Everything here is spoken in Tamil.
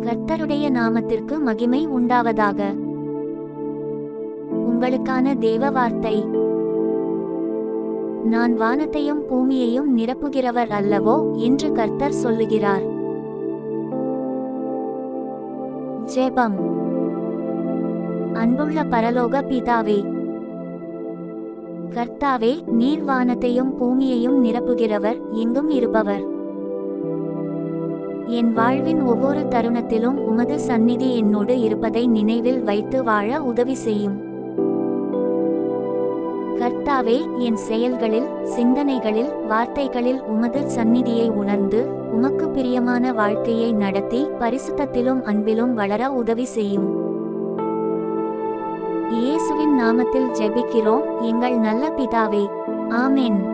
கர்த்தருடைய நாமத்திற்கு மகிமை உண்டாவதாக. உங்களுக்கான தேவ வார்த்தை. நான் வானத்தையும் பூமியையும் நிரப்புகிறவர் அல்லவோ என்று கர்த்தர் சொல்லுகிறார். ஜெபம். அன்புள்ள பரலோக பிதாவே, கர்த்தாவே, நீர் வானத்தையும் பூமியையும் நிரப்புகிறவர், எங்கும் இருப்பவர். என் வாழ்வின் ஒவ்வொரு தருணத்திலும் உமது சந்நிதி என்னோடு இருப்பதை நினைவில் வைத்து வாழ உதவி செய்யும். கர்த்தாவே, என் செயல்களில், சிந்தனைகளில், வார்த்தைகளில் உமது சந்நிதியை உணர்ந்து உமக்கு பிரியமான வாழ்க்கையை நடத்தி பரிசுத்தத்திலும் அன்பிலும் வளர உதவி செய்யும். இயேசுவின் நாமத்தில் ஜெபிக்கிறோம் எங்கள் நல்ல பிதாவே. ஆமென்.